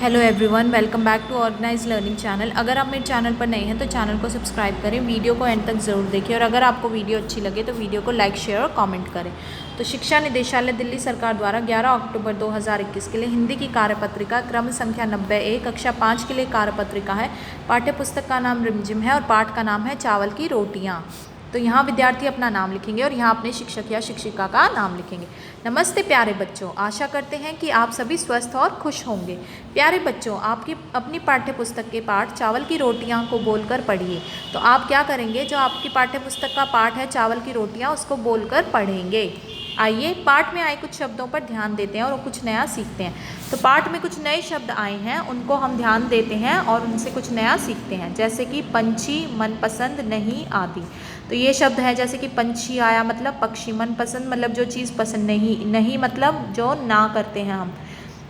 Hello everyone, welcome back to organise learning channel. अगर आप मेरे चैनल पर नए हैं तो चैनल को सब्सक्राइब करें, वीडियो को एंड तक ज़रूर देखिए और अगर आपको वीडियो अच्छी लगे तो वीडियो को लाइक, शेयर और कमेंट करें। तो शिक्षा निदेशालय दिल्ली सरकार द्वारा 11 अक्टूबर 2021 के लिए हिंदी की कार्यपत्रिका क्रम संख्या 90A कक्षा 5 के लिए कार्यपत्रिका है। पाठ्य पुस्तक का नाम रिमझिम है और पाठ का नाम है चावल की रोटियाँ। तो यहाँ विद्यार्थी अपना नाम लिखेंगे और यहाँ अपने शिक्षक या शिक्षिका का नाम लिखेंगे। नमस्ते प्यारे बच्चों, आशा करते हैं कि आप सभी स्वस्थ और खुश होंगे। प्यारे बच्चों, आपकी अपनी पाठ्य पुस्तक के पाठ चावल की रोटियां को बोलकर पढ़िए। तो आप क्या करेंगे, जो आपकी पाठ्य पुस्तक का पाठ है चावल की रोटियां, उसको बोलकर पढ़ेंगे। आइए पाठ में आए कुछ शब्दों पर ध्यान देते हैं और कुछ नया सीखते हैं। तो पाठ में कुछ नए शब्द आए हैं, उनको हम ध्यान देते हैं और उनसे कुछ नया सीखते हैं, जैसे कि पंछी, मनपसंद, नहीं आदि। तो ये शब्द है, जैसे कि पंछी आया मतलब पक्षी, मनपसंद मतलब जो चीज़ पसंद नहीं, नहीं मतलब जो ना करते हैं हम।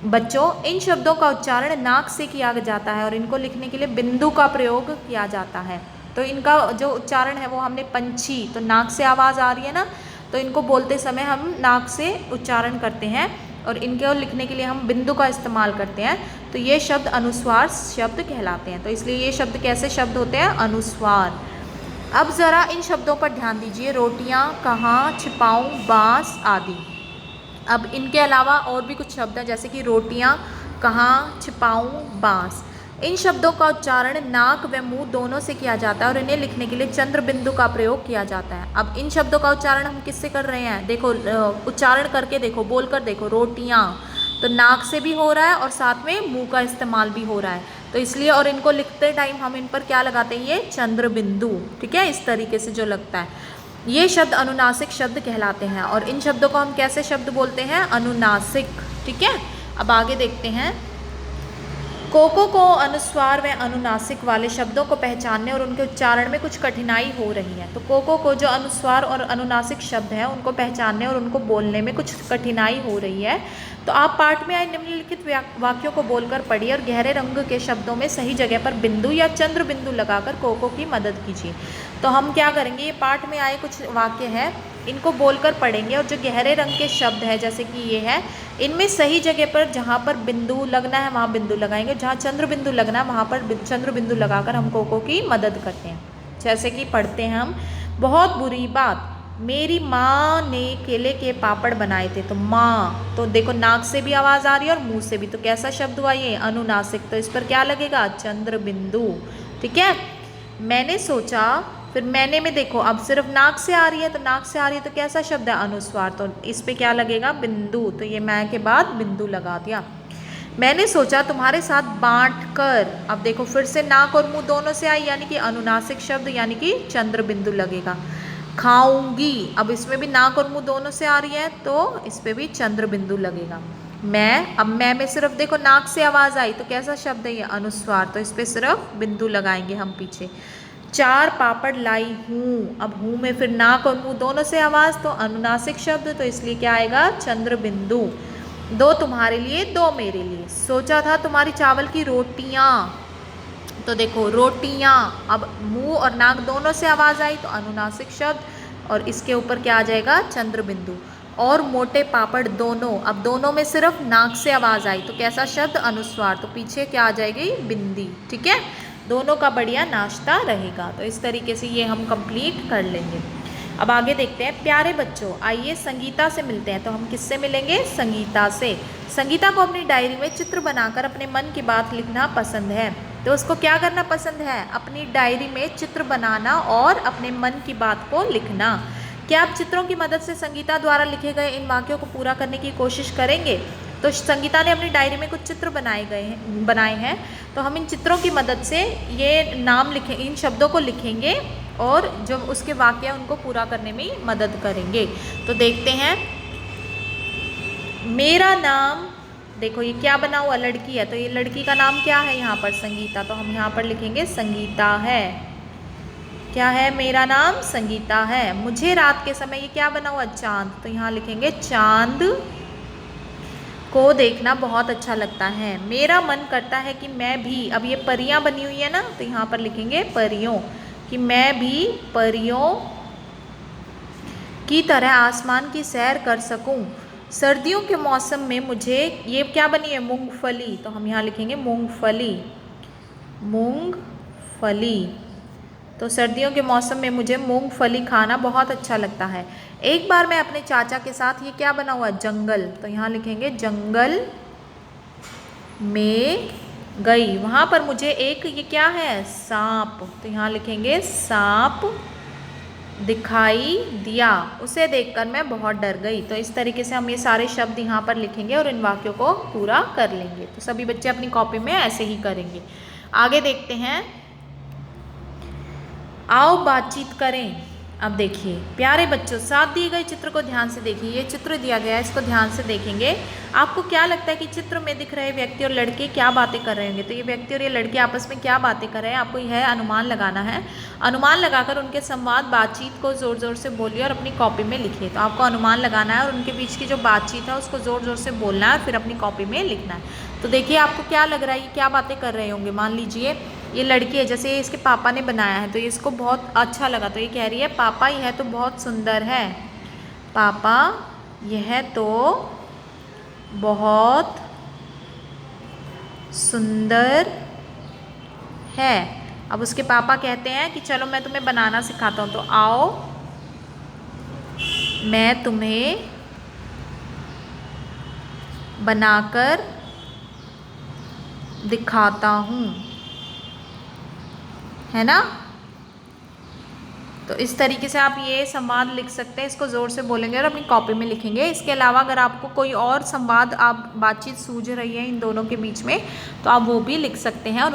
बच्चों, इन शब्दों का उच्चारण नाक से किया जाता है और इनको लिखने के लिए बिंदु का प्रयोग किया जाता है। तो इनका जो उच्चारण है वो हमने पंछी, तो नाक से आवाज़ आ रही है ना, तो इनको बोलते समय हम नाक से उच्चारण करते हैं और इनके लिखने के लिए हम बिंदु का इस्तेमाल करते हैं। तो ये शब्द अनुस्वार शब्द कहलाते हैं। तो इसलिए ये शब्द कैसे शब्द होते हैं? अनुस्वार। अब ज़रा इन शब्दों पर ध्यान दीजिए, रोटियां, कहाँ, छिपाऊं, बांस आदि। अब इनके अलावा और भी कुछ शब्द हैं, जैसे कि रोटियां, कहाँ, छिपाऊं, बांस। इन शब्दों का उच्चारण नाक व मुंह दोनों से किया जाता है और इन्हें लिखने के लिए चंद्र बिंदु का प्रयोग किया जाता है। अब इन शब्दों का उच्चारण हम किससे कर रहे हैं? देखो, उच्चारण करके देखो, बोलकर देखो। रोटियां तो नाक से भी हो रहा है और साथ में मुंह का इस्तेमाल भी हो रहा है, तो इसलिए। और इनको लिखते टाइम हम इन पर क्या लगाते हैं? ये चंद्र बिंदु। ठीक है, इस तरीके से जो लगता है। ये शब्द अनुनासिक शब्द कहलाते हैं और इन शब्दों को हम कैसे शब्द बोलते हैं? अनुनासिक। ठीक है, अब आगे देखते हैं। कोको को अनुस्वार व अनुनासिक वाले शब्दों को पहचानने और उनके उच्चारण में कुछ कठिनाई हो रही है। तो कोको को जो अनुस्वार और अनुनासिक शब्द हैं उनको पहचानने और उनको बोलने में कुछ कठिनाई हो रही है। तो आप पाठ में आए निम्नलिखित वाक्यों को बोलकर पढ़िए और गहरे रंग के शब्दों में सही जगह पर बिंदु या चंद्र बिंदु लगाकर कोको की मदद कीजिए। तो हम क्या करेंगे, ये पाठ में आए कुछ वाक्य हैं, इनको बोलकर पढ़ेंगे और जो गहरे रंग के शब्द है, जैसे कि ये है, इनमें सही जगह पर जहाँ पर बिंदु लगना है वहाँ बिंदु लगाएंगे, जहाँ चंद्र बिंदु लगना है वहाँ पर चंद्र बिंदु लगाकर हम कोको की मदद करते हैं। जैसे कि पढ़ते हैं हम। बहुत बुरी बात, मेरी माँ ने केले के पापड़ बनाए थे। तो माँ, तो देखो नाक से भी आवाज़ आ रही है और मुंह से भी, तो कैसा शब्द हुआ ये? अनुनासिक। तो इस पर क्या लगेगा? चंद्र बिंदु। ठीक है। मैंने सोचा, फिर मैंने में देखो अब सिर्फ नाक से आ रही है, तो नाक से आ रही है तो कैसा शब्द है? अनुस्वार। तो इस पे क्या लगेगा? बिंदु। तो ये मैं के बाद बिंदु लगा दिया। मैंने सोचा तुम्हारे साथ बांट कर। अब देखो फिर से नाक और मुंह दोनों से आई, यानी कि अनुनासिक शब्द, यानी कि चंद्र बिंदु लगेगा। खाऊंगी, अब इसमें भी नाक और मुंह दोनों से आ रही है तो इस पे भी चंद्र बिंदु लगेगा। मैं, अब मैं में सिर्फ देखो नाक से आवाज आई तो कैसा शब्द है ये? अनुस्वार। तो इस पे सिर्फ बिंदु लगाएंगे हम पीछे। 4 पापड़ लाई हूँ, अब हूँ में फिर नाक और मुंह दोनों से आवाज, तो अनुनासिक शब्द, तो इसलिए क्या आएगा? चंद्र बिंदु। 2 तुम्हारे लिए, 2 मेरे लिए। सोचा था तुम्हारी चावल की रोटियां, तो देखो रोटियां, अब मुंह और नाक दोनों से आवाज आई तो अनुनासिक शब्द, और इसके ऊपर क्या आ जाएगा? चंद्र बिंदु। और मोटे पापड़ दोनों, अब दोनों में सिर्फ नाक से आवाज आई तो कैसा शब्द? अनुस्वार। तो पीछे क्या आ जाएगी? बिंदी। ठीक है, दोनों का बढ़िया नाश्ता रहेगा। तो इस तरीके से ये हम कंप्लीट कर लेंगे। अब आगे देखते हैं। प्यारे बच्चों, आइए संगीता से मिलते हैं। तो हम किससे मिलेंगे? संगीता से। संगीता को अपनी डायरी में चित्र बनाकर अपने मन की बात लिखना पसंद है। तो उसको क्या करना पसंद है? अपनी डायरी में चित्र बनाना और अपने मन की बात को लिखना। क्या आप चित्रों की मदद से संगीता द्वारा लिखे गए इन वाक्यों को पूरा करने की कोशिश करेंगे? तो संगीता ने अपनी डायरी में कुछ चित्र बनाए हैं, तो हम इन चित्रों की मदद से ये नाम लिखें, इन शब्दों को लिखेंगे और जो उसके वाक्य हैं उनको पूरा करने में मदद करेंगे। तो देखते हैं। मेरा नाम, देखो ये क्या बना हुआ? लड़की है, तो ये लड़की का नाम क्या है यहाँ पर? संगीता। तो हम यहाँ पर लिखेंगे संगीता है। क्या है? मेरा नाम संगीता है। मुझे रात के समय, ये क्या बना हुआ? चांद, तो यहाँ लिखेंगे चांद को देखना बहुत अच्छा लगता है। मेरा मन करता है कि मैं भी, अब ये परियां बनी हुई है ना, तो यहाँ पर लिखेंगे परियों, कि मैं भी परियों की तरह आसमान की सैर कर सकूं। सर्दियों के मौसम में मुझे, ये क्या बनी है, मूंगफली, तो हम यहाँ लिखेंगे मूंगफली, मूंगफली। तो सर्दियों के मौसम में मुझे मूंगफली खाना बहुत अच्छा लगता है। एक बार मैं अपने चाचा के साथ, ये क्या बना हुआ है, जंगल, तो यहाँ लिखेंगे जंगल में गई, वहाँ पर मुझे एक, ये क्या है, सांप, तो यहाँ लिखेंगे सांप दिखाई दिया, उसे देखकर मैं बहुत डर गई। तो इस तरीके से हम ये सारे शब्द यहाँ पर लिखेंगे और इन वाक्यों को पूरा कर लेंगे। तो सभी बच्चे अपनी कॉपी में ऐसे ही करेंगे। आगे देखते हैं, आओ बातचीत करें। अब देखिए प्यारे बच्चों, साथ दिए गए चित्र को ध्यान से देखिए। ये चित्र दिया गया है, इसको ध्यान से देखेंगे। आपको क्या लगता है कि चित्र में दिख रहे व्यक्ति और लड़के क्या बातें कर रहे होंगे? तो ये व्यक्ति और ये लड़के आपस में क्या बातें कर रहे हैं, आपको यह अनुमान लगाना है। अनुमान लगाकर उनके संवाद बातचीत को ज़ोर ज़ोर से बोलिए और अपनी कॉपी में लिखिए। तो आपको अनुमान लगाना है और उनके बीच की जो बातचीत है उसको ज़ोर ज़ोर से बोलना है और फिर अपनी कॉपी में लिखना है। तो देखिए आपको क्या लग रहा है, ये क्या बातें कर रहे होंगे? मान लीजिए ये लड़की है, जैसे इसके पापा ने बनाया है तो ये इसको बहुत अच्छा लगा, तो ये कह रही है पापा यह तो बहुत सुंदर है, पापा यह तो बहुत सुंदर है। अब उसके पापा कहते हैं कि चलो मैं तुम्हें बनाना सिखाता हूँ, तो आओ मैं तुम्हें बनाकर दिखाता हूँ, है ना। तो इस तरीके से आप ये संवाद लिख सकते हैं, इसको ज़ोर से बोलेंगे और अपनी कॉपी में लिखेंगे। इसके अलावा अगर आपको कोई और संवाद, आप बातचीत सूझ रही है इन दोनों के बीच में, तो आप वो भी लिख सकते हैं और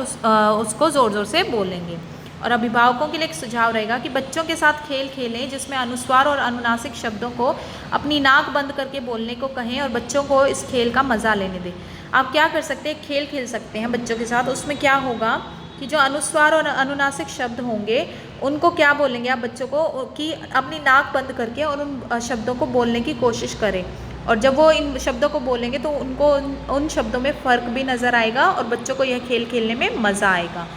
उसको ज़ोर ज़ोर से बोलेंगे। और अभिभावकों के लिए एक सुझाव रहेगा कि बच्चों के साथ खेल खेलें जिसमें अनुस्वार और अनुनासिक शब्दों को अपनी नाक बंद करके बोलने को कहें और बच्चों को इस खेल का मज़ा लेने दें। आप क्या कर सकते हैं, खेल खेल सकते हैं बच्चों के साथ। उसमें क्या होगा कि जो अनुस्वार और अनुनासिक शब्द होंगे उनको क्या बोलेंगे आप बच्चों को, कि अपनी नाक बंद करके और उन शब्दों को बोलने की कोशिश करें। और जब वो इन शब्दों को बोलेंगे तो उनको उन शब्दों में फ़र्क भी नज़र आएगा और बच्चों को यह खेल खेलने में मज़ा आएगा।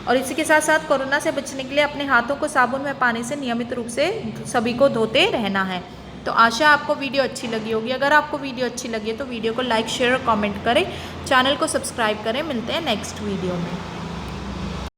और इसी के साथ साथ कोरोना से बचने के लिए अपने हाथों को साबुन व पानी से नियमित रूप से सभी को धोते रहना है। तो आशा आपको वीडियो अच्छी लगी होगी। अगर आपको वीडियो अच्छी लगी है तो वीडियो को लाइक, शेयर और कमेंट करें, चैनल को सब्सक्राइब करें। मिलते हैं नेक्स्ट वीडियो में।